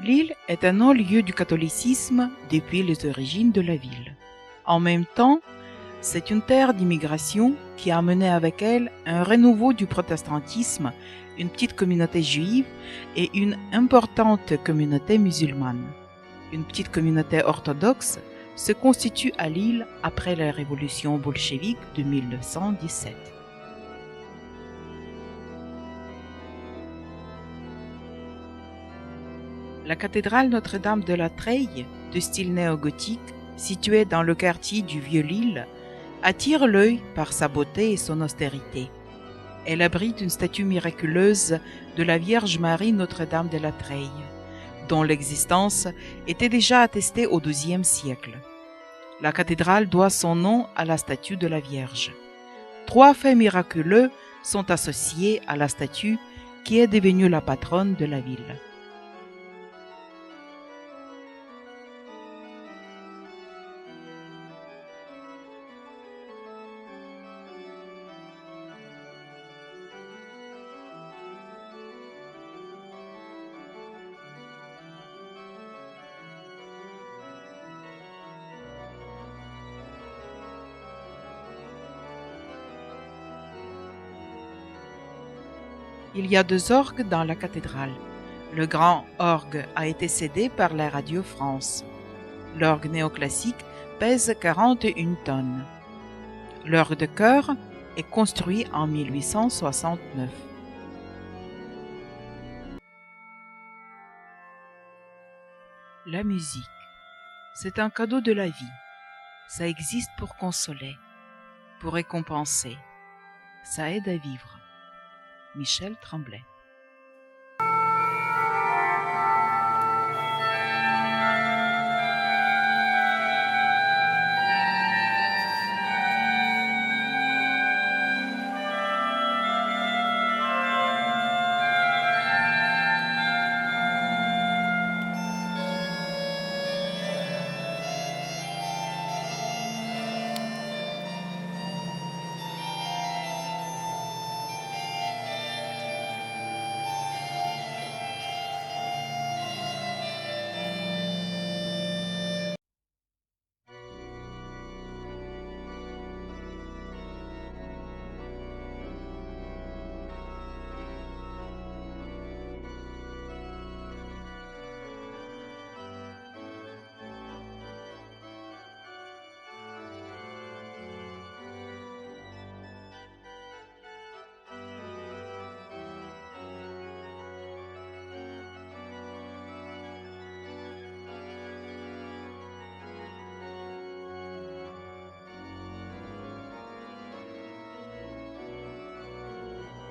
Lille est un non-lieu du catholicisme depuis les origines de la ville. En même temps, c'est une terre d'immigration qui a amené avec elle un renouveau du protestantisme, une petite communauté juive et une importante communauté musulmane. Une petite communauté orthodoxe se constitue à Lille après la révolution bolchevique de 1917. La cathédrale Notre-Dame de la Treille, de style néo-gothique, située dans le quartier du Vieux-Lille, attire l'œil par sa beauté et son austérité. Elle abrite une statue miraculeuse de la Vierge Marie Notre-Dame de la Treille, dont l'existence était déjà attestée au XIIe siècle. La cathédrale doit son nom à la statue de la Vierge. 3 faits miraculeux sont associés à la statue qui est devenue la patronne de la ville. Il y a 2 orgues dans la cathédrale. Le grand orgue a été cédé par la Radio France. L'orgue néoclassique pèse 41 tonnes. L'orgue de chœur est construit en 1869. La musique, c'est un cadeau de la vie. Ça existe pour consoler, pour récompenser. Ça aide à vivre. Michel Tremblay.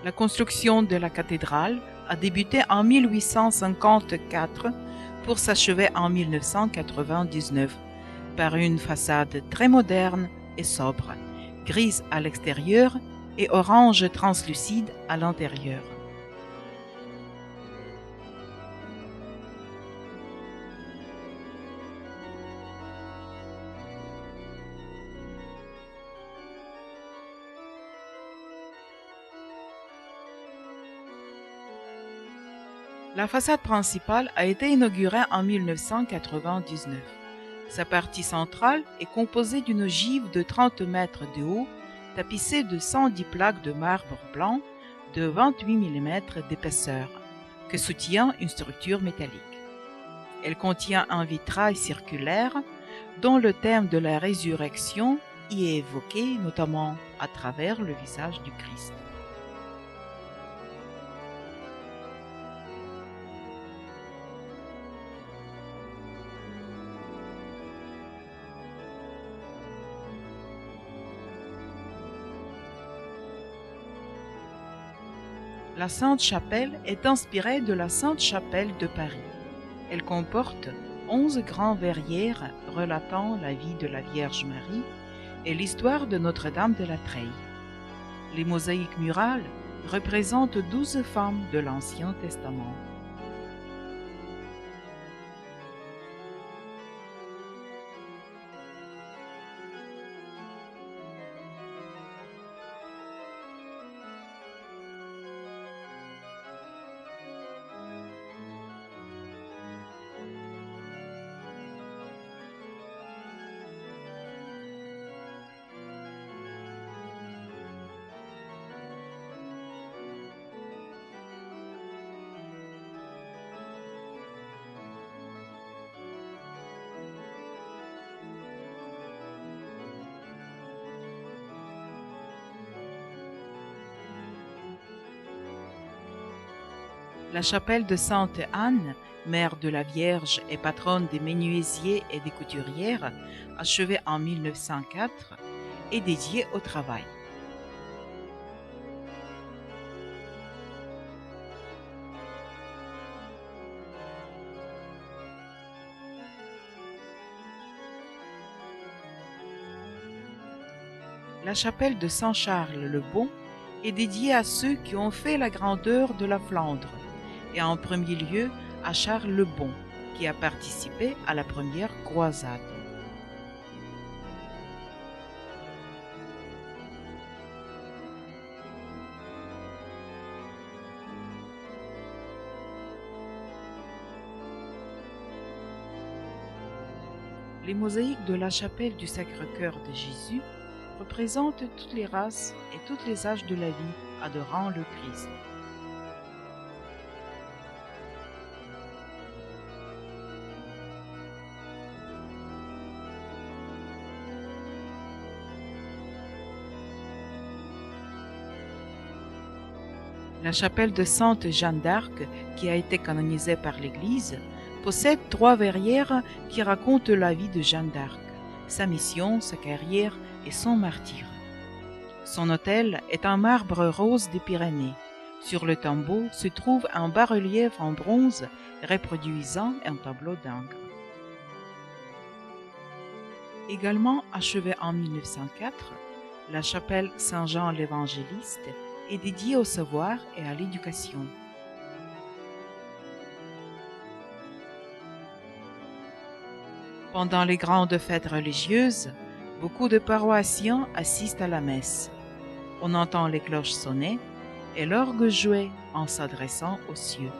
La construction de la cathédrale a débuté en 1854 pour s'achever en 1999 par une façade très moderne et sobre, grise à l'extérieur et orange translucide à l'intérieur. La façade principale a été inaugurée en 1999. Sa partie centrale est composée d'une ogive de 30 mètres de haut, tapissée de 110 plaques de marbre blanc de 28 mm d'épaisseur, que soutient une structure métallique. Elle contient un vitrail circulaire dont le thème de la résurrection y est évoqué, notamment à travers le visage du Christ. La Sainte-Chapelle est inspirée de la Sainte-Chapelle de Paris. Elle comporte 11 grands verrières relatant la vie de la Vierge Marie et l'histoire de Notre-Dame de la Treille. Les mosaïques murales représentent 12 femmes de l'Ancien Testament. La chapelle de Sainte Anne, mère de la Vierge et patronne des menuisiers et des couturières, achevée en 1904, est dédiée au travail. La chapelle de Saint-Charles-le-Bon est dédiée à ceux qui ont fait la grandeur de la Flandre, et en premier lieu à Charles le Bon, qui a participé à la première croisade. Les mosaïques de la chapelle du Sacré-Cœur de Jésus représentent toutes les races et tous les âges de la vie adorant le Christ. La chapelle de Sainte Jeanne d'Arc, qui a été canonisée par l'Église, possède 3 verrières qui racontent la vie de Jeanne d'Arc, sa mission, sa carrière et son martyre. Son autel est en marbre rose des Pyrénées. Sur le tombeau se trouve un bas-relief en bronze reproduisant un tableau d'Ingres. Également achevée en 1904, la chapelle Saint-Jean l'Évangéliste est dédiée au savoir et à l'éducation. Pendant les grandes fêtes religieuses, beaucoup de paroissiens assistent à la messe. On entend les cloches sonner et l'orgue jouer en s'adressant aux cieux.